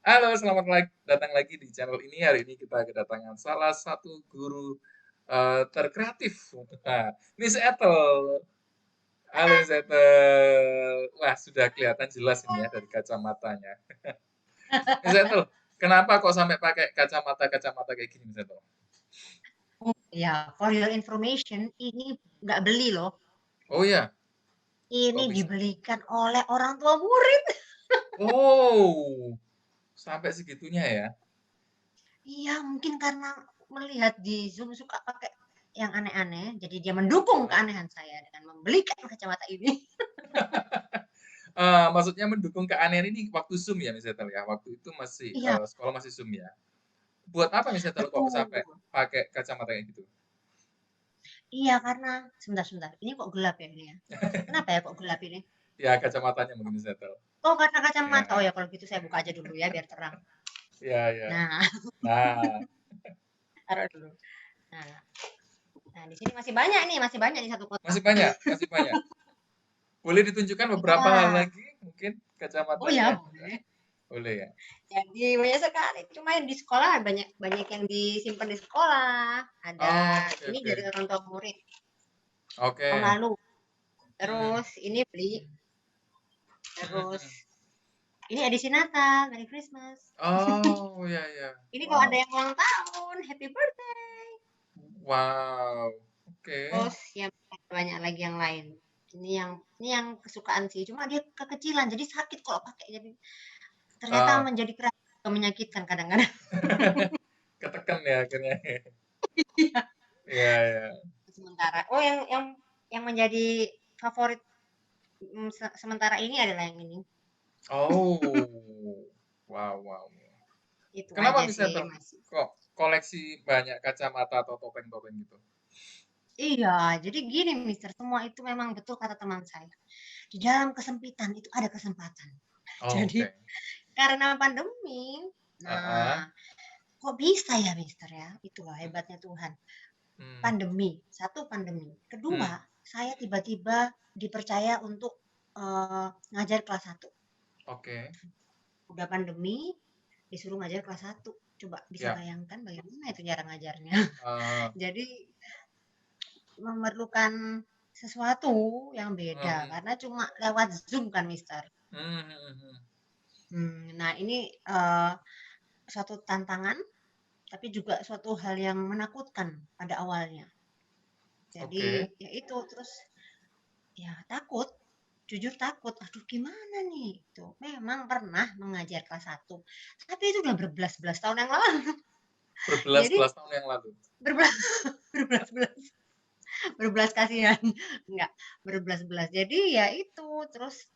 Halo, selamat datang lagi di channel ini. Hari ini kita kedatangan salah satu guru terkreatif. Nah, Miss Ethel. Halo Miss Ethel. Wah, sudah kelihatan jelas ini ya dari kacamatanya. Miss Ethel, kenapa kok sampai pakai kacamata kayak gini, Miss Ethel? Oh, ya, for your information, ini nggak beli loh. Oh ya, Ini kok bisa? dibelikan oleh orang tua murid. Oh, sampai segitunya ya. Iya, mungkin karena melihat di Zoom suka pakai yang aneh-aneh, jadi dia mendukung keanehan saya dengan membelikan kacamata ini. Maksudnya mendukung keanehan ini waktu Zoom ya, Miss Ethel ya. Waktu itu masih Iya, sekolah masih Zoom ya. Buat apa Miss Ethel kok betul. sampai pakai kacamata kayak gitu? Iya, karena sebentar. Ini kok gelap ya ini ya? Kenapa ya kok gelap ini? Ya, kacamatanya mungkin Miss Ethel. Oh, karena kacamata. Oh Ya, ya, kalau gitu saya buka aja dulu ya biar terang. ya, ya. Nah, Nah, taruh dulu. Nah, nah di sini masih banyak nih satu kotak. masih banyak, masih banyak. Boleh ditunjukkan beberapa hal Iya. lagi mungkin Oh ya, kacamatanya? boleh. Boleh ya? Jadi banyak sekali, cuma di sekolah banyak banyak yang disimpan di sekolah. Ada Oh, oke, ini oke. dari orang tua murid tahun Oke. lalu. Hmm, Terus ini beli, hmm, terus hmm. ini edisi Natal, Merry Christmas. Oh, ya, ya. Ini kalau ada Wow. yang ulang tahun, Happy Birthday. Wow. Oke. Terus ya banyak lagi yang lain. Ini yang kesukaan sih, cuma dia kekecilan, jadi sakit kalau pakai. Jadi ternyata Ah, menjadi keras menyakitkan kadang-kadang. ketekan ya akhirnya. Iya. Iya, iya. Sementara. Oh, yang menjadi favorit sementara ini adalah yang ini. Oh. Wow, wow. Itu Kenapa aja Miss sih Ethel masih. kok koleksi banyak kacamata atau topeng-topeng gitu? Iya, jadi gini Mister, semua itu memang betul kata teman saya. Di dalam kesempitan itu ada kesempatan. Oh, Jadi oke. karena pandemi, Heeh. nah kok bisa ya Mister ya? Itulah hebatnya Tuhan. Hmm. Pandemi, satu pandemi. Kedua, Hmm. saya tiba-tiba dipercaya untuk ngajar kelas satu. Oke. Udah pandemi, disuruh ngajar kelas satu. Coba bisa Ya. bayangkan bagaimana itu cara ngajarnya. Eee, Jadi memerlukan sesuatu yang beda mhm. karena cuma lewat Zoom kan, Mister. Mmm, mhm, mhm. Nah ini suatu tantangan, tapi juga suatu hal yang menakutkan pada awalnya. Jadi Oke. ya itu terus ya takut, jujur takut. Aduh gimana nih? Itu memang pernah mengajar kelas satu, tapi itu udah berbelas-belas tahun yang lalu. Jadi Berbelas-belas tahun yang lalu. berbelas berbelas-belas berbelas kasihan enggak berbelas-belas jadi ya itu terus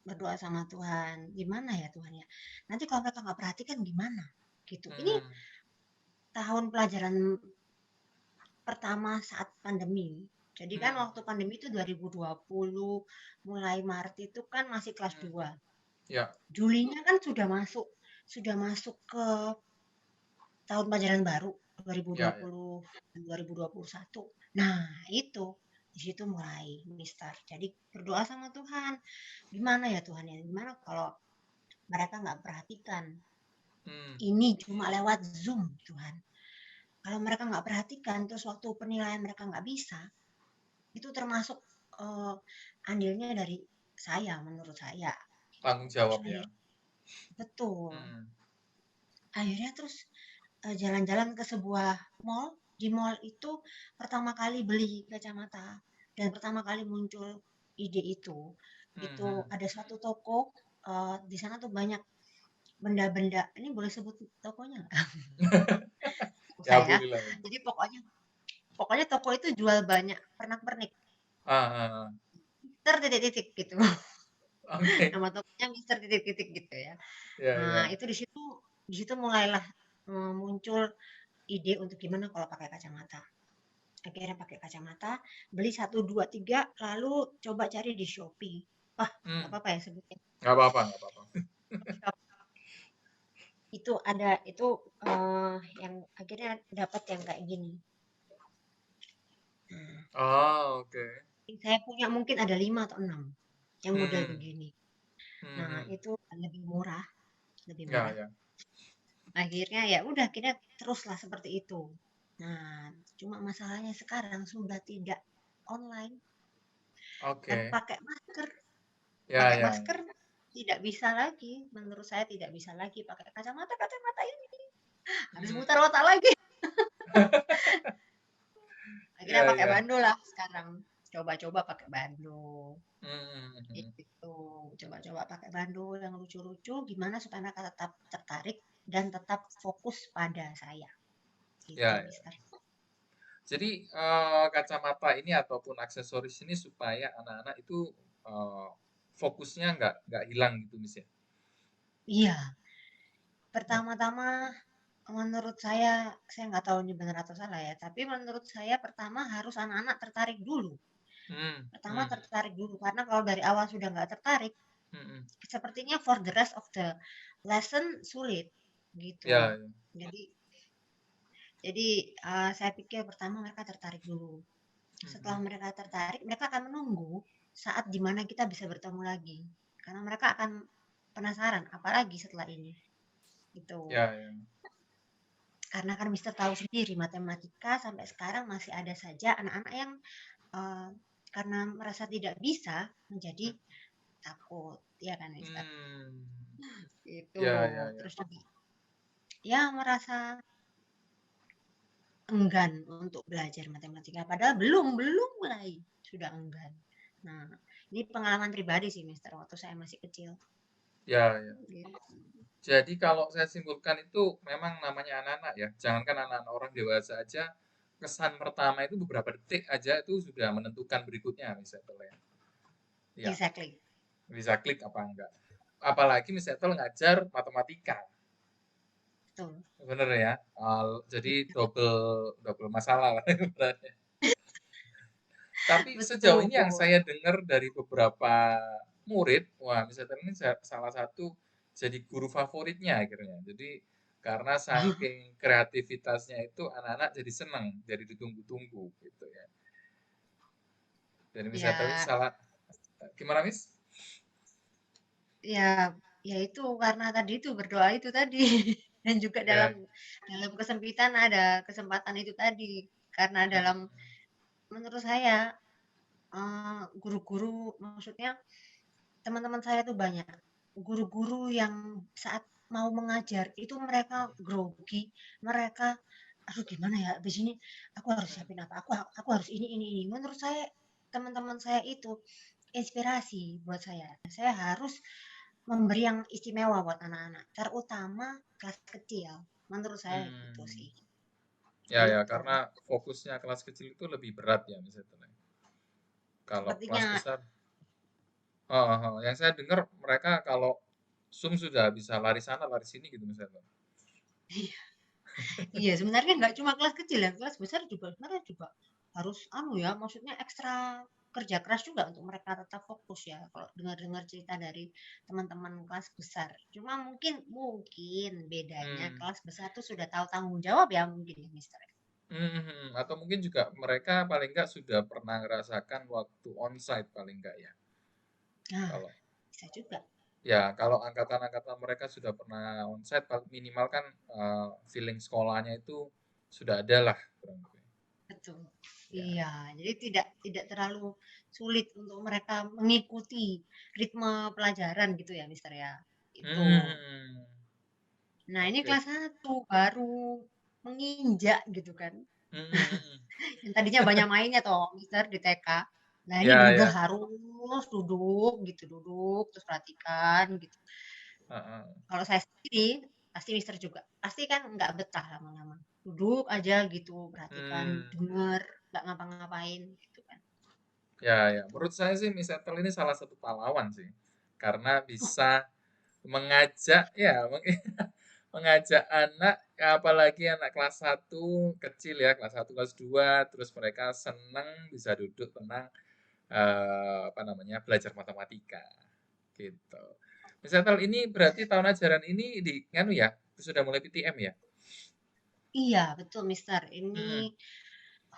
berdoa sama Tuhan, gimana ya Tuhan ya, nanti kalau mereka nggak perhatikan gimana gitu. Ini Mmm, tahun pelajaran pertama saat pandemi, jadi kan mhm, waktu pandemi itu 2020 mulai Maret itu kan masih kelas mhm. 2. Ya, Julinya kan sudah masuk ke tahun pelajaran baru ya, ya. 2020 2021. Nah, itu di situ mulai mistar. Jadi berdoa sama Tuhan. Gimana ya Tuhan ya? Gimana kalau mereka nggak perhatikan? Mmm, Ini cuma lewat Zoom, Tuhan. Kalau mereka nggak perhatikan, terus waktu penilaian mereka nggak bisa, itu termasuk eh, andilnya dari saya, menurut saya. tanggung Terus jawab ya. akhirnya betul. Mhm, Akhirnya terus jalan-jalan ke sebuah mall. Di mall itu pertama kali beli kacamata dan pertama kali muncul ide itu. Itu mhm. ada suatu toko, di sana tuh banyak benda-benda, ini boleh sebut tokonya nggak? Toko Ya saya. bolehlah ya. Jadi pokoknya pokoknya toko itu jual banyak pernak-pernik, Ah hah. Mister titik-titik gitu. Oke. Nama tokonya Mister titik-titik gitu ya. Ya, Nah, ya. itu di situ mulailah muncul ide untuk gimana kalau pakai kacamata. Akhirnya pakai kacamata, beli satu 2 3 lalu coba cari di Shopee. Wah, Mmm, nggak apa-apa ya sebutnya. nggak apa-apa, nggak apa-apa. Shop itu ada itu, yang akhirnya dapat yang kayak gini. Nah, Oh, oke. saya punya mungkin ada 5 atau 6 yang model Mmm, begini. Nah, Mhm. itu lebih murah, lebih Ya murah. ya. Akhirnya ya udah kita teruslah seperti itu. Nah, cuma masalahnya sekarang sudah tidak online dan Oke. pakai masker. Ya Pakai ya masker ya. tidak bisa lagi, menurut saya tidak bisa lagi pakai kacamata ini harus Mhm. muter otak lagi. Akhirnya Iya pakai iya. bando lah sekarang. Coba-coba pakai bando. Mhm mhm. Itu coba-coba pakai bando yang lucu-lucu gimana supaya mereka tetap tertarik dan tetap fokus pada saya. Gitu, Ya ya. Mister. Jadi, kacamata ini ataupun aksesoris ini supaya anak-anak itu, eee, fokusnya nggak hilang gitu, Miss, ya? Iya, Oh. pertama-tama menurut saya nggak tahu ini benar atau salah ya, tapi menurut saya pertama harus anak-anak tertarik dulu. Pertama Mhm. tertarik dulu, karena kalau dari awal sudah nggak tertarik, Mhm. sepertinya for the rest of the lesson sulit gitu. Ya ya. Jadi saya pikir pertama mereka tertarik dulu. Setelah Mhm. mereka tertarik, mereka akan menunggu saat dimana kita bisa bertemu lagi. Karena mereka akan penasaran, apalagi setelah ini. Gitu. Ya ya. Karena kan Mister tahu sendiri, matematika sampai sekarang masih ada saja anak-anak yang eh, karena merasa tidak bisa menjadi Mhm. takut. Ya kan Mister? Mmm. Itu. Ya ya ya. Terus juga ya merasa enggan untuk belajar matematika. Padahal belum mulai. Sudah enggan. Nah, ini pengalaman pribadi sih Mister waktu saya masih kecil. Ya ya. Gitu. Jadi kalau saya simpulkan itu memang namanya anak-anak ya, jangankan anak-anak, orang dewasa aja, kesan pertama itu beberapa detik aja itu sudah menentukan berikutnya misalnya ya. Ya, Exactly. bisa klik apa enggak. Apalagi misalnya ngajar matematika. Betul. Bener ya. Jadi Iya, double double masalah lah ibaratnya. Tapi sejauh betul. ini yang saya dengar dari beberapa murid, wah misalnya ini salah satu jadi guru favoritnya akhirnya. Jadi karena saking kreativitasnya itu anak-anak jadi senang, jadi ditunggu-tunggu gitu ya. Jadi misalnya ini Ya, salah gimana Miss? ya, ya itu karena tadi itu berdoa itu tadi dan juga dalam Ya. dalam kesempitan ada kesempatan itu tadi karena dalam Hmm. menurut saya guru-guru maksudnya teman-teman saya tuh banyak guru-guru yang saat mau mengajar itu mereka grogi, mereka aduh gimana ya di sini aku harus Hmm. siapin apa, aku harus ini. Menurut saya teman-teman saya itu inspirasi buat saya. Saya harus memberi yang istimewa buat anak-anak, terutama kelas kecil. Menurut saya gitu Hmm. sih. Ya ya, Gitu. karena fokusnya kelas kecil itu lebih berat ya misalnya. Kalau kelas Sepertinya besar, oh, oh, oh. Yang saya dengar mereka kalau Zoom sudah bisa lari sana lari sini gitu misalnya. iya sebenarnya nggak cuma kelas kecil ya, kelas besar juga sebenarnya juga harus anu ya, maksudnya ekstra kerja keras juga untuk mereka tetap fokus ya. Kalau dengar-dengar cerita dari teman-teman kelas besar. Cuma mungkin bedanya Hmm. kelas besar tuh sudah tahu tanggung jawab ya mungkin ya, Mister. Mhm. Atau mungkin juga mereka paling nggak sudah pernah merasakan waktu onsite paling nggak ya. Nah, Kalau bisa juga. ya kalau angkatan-angkatan mereka sudah pernah onsite minimal kan feeling sekolahnya itu sudah ada lah kurang lebih. Betul. Ya. Iya, jadi tidak tidak terlalu sulit untuk mereka mengikuti ritme pelajaran gitu ya, Mister ya. Itu. Hmm. Nah, ini Oke. kelas satu baru menginjak gitu kan. Mhm. Yang tadinya banyak mainnya toh, Mister di TK. Nah, ini Ya udah ya. harus duduk gitu, duduk terus perhatikan gitu. Heeh. Kalau saya sendiri, pasti Mister juga, pasti kan nggak betah lama-lama. Duduk aja gitu, perhatikan, Hmm. denger, nggak ngapa-ngapain gitu kan. Ya ya. Gitu. Menurut saya sih Miss Ethel ini salah satu pahlawan sih. Karena bisa mengajak ya mengajak anak, apalagi anak kelas satu kecil ya, kelas satu kelas 2 terus mereka senang bisa duduk tenang, apa namanya, belajar matematika, gitu. Misalnya ini berarti tahun ajaran ini di nganu ya, sudah mulai PTM ya? Iya, betul Mister. Ini Mhm.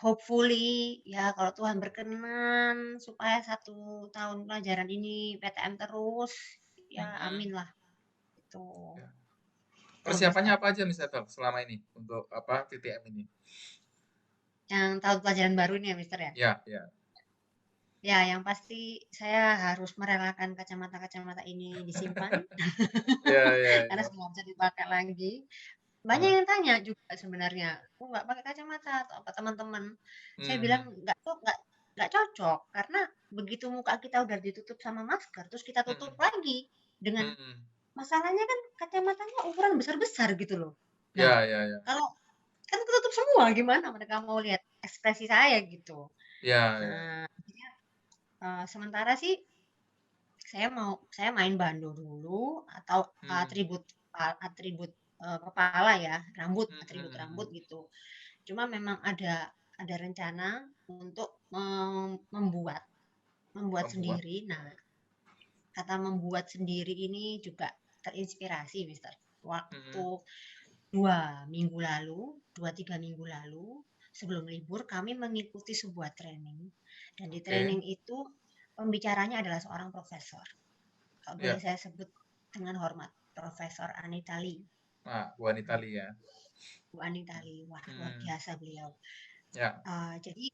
hopefully ya kalau Tuhan berkenan supaya 1 tahun pelajaran ini PTM terus. ya Mhm. amin lah, itu. Ya. Tuh, Persiapannya Mister. apa aja, Miss Ethel, selama ini untuk apa, TTM ini? Yang tahun pelajaran baru ini ya, Mister, ya? Ya, ya. Ya, yang pasti saya harus merelakan kacamata-kacamata ini disimpan Iya iya karena iya. sudah nggak bisa dipakai lagi. Banyak Heeh. yang tanya juga sebenarnya, "Kok nggak pakai kacamata?" Atau apa teman-teman. Saya bilang, Mhm. nggak cocok, karena begitu muka kita udah ditutup sama masker, terus kita tutup Mhm. lagi dengan Mhm. masalahnya kan kacamatanya ukuran besar-besar gitu loh. Nah, Ya ya ya. kalau kan ketutup semua, gimana mereka mau lihat ekspresi saya gitu. Ya ya. Nah, akhirnya, sementara sih saya main bando dulu atau Mhm. atribut atribut, kepala ya, Mhm atribut rambut mhm. gitu. Cuma memang ada rencana untuk membuat membuat Membuat? sendiri. Nah, kata membuat sendiri ini juga terinspirasi, Mister. Waktu Mhm. 2 3 minggu lalu, sebelum libur kami mengikuti sebuah training. Dan di Oke. training itu pembicaranya adalah seorang profesor. Kalau boleh Ya. saya sebut dengan hormat, Profesor Anita Lee. Nah, Bu Anita Lee ya. Bu Anita Lee, wah luar Mhm. biasa beliau. Ya. Jadi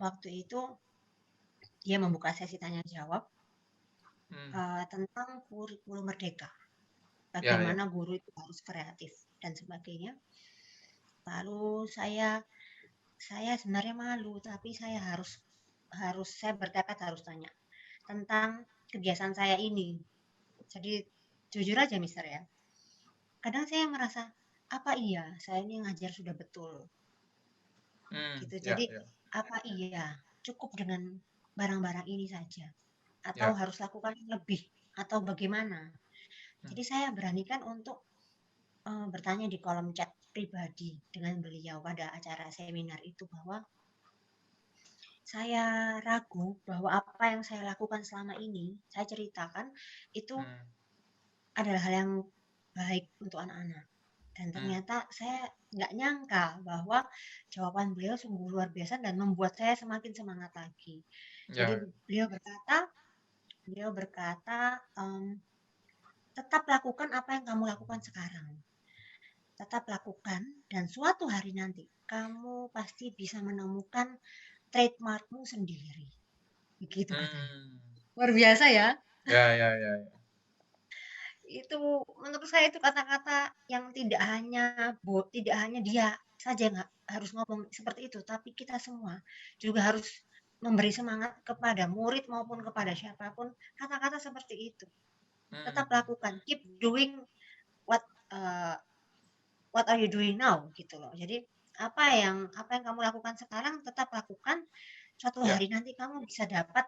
waktu itu dia membuka sesi tanya jawab Mhm. tentang kurikulum merdeka, Ya ya. bagaimana guru itu harus kreatif dan sebagainya. Lalu saya sebenarnya malu, tapi saya harus harus saya bertekad harus tanya tentang kebiasaan saya ini. Jadi jujur aja, Mister, ya. Kadang saya merasa, apa iya saya ini ngajar sudah betul gitu. Ya Jadi ya. apa iya cukup dengan barang-barang ini saja atau Ya. harus lakukan lebih atau bagaimana? Mmm. Jadi saya beranikan untuk bertanya di kolom chat pribadi dengan beliau pada acara seminar itu bahwa saya ragu bahwa apa yang saya lakukan selama ini, saya ceritakan itu Mmm. adalah hal yang baik untuk anak-anak. Dan Mmm. ternyata saya nggak nyangka bahwa jawaban beliau sungguh luar biasa dan membuat saya semakin semangat lagi. Jadi Ya. beliau berkata, tetap lakukan apa yang kamu lakukan sekarang. Tetap lakukan dan suatu hari nanti kamu pasti bisa menemukan trademarkmu sendiri. Begitu katanya. Mmm. Luar biasa ya. Ya ya ya ya. Itu menurut saya itu kata-kata yang tidak hanya dia saja nggak harus ngomong seperti itu, tapi kita semua juga harus memberi semangat kepada murid maupun kepada siapapun kata-kata seperti itu. Mmm. Tetap lakukan, keep doing what uh, what are you doing now gitu loh. Jadi apa yang kamu lakukan sekarang tetap lakukan. Suatu Ya. hari nanti kamu bisa dapat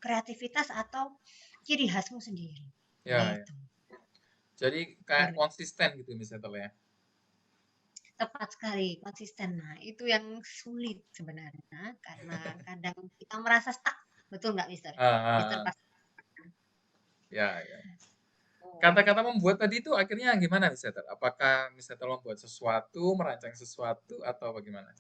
kreativitas atau ciri khasmu sendiri. Ya ya. Gitu. Jadi kayak Luar konsisten gitu Miss Ethel ya? Tepat sekali, konsisten. Nah, itu yang sulit sebenarnya karena kadang kita merasa stuck. Betul nggak, Mister? Heeh Mister heeh. pasti Ya ya. tahu. Kata-kata membuat tadi itu akhirnya gimana Miss Ethel? Apakah Miss Ethel membuat sesuatu, merancang sesuatu, atau bagaimana?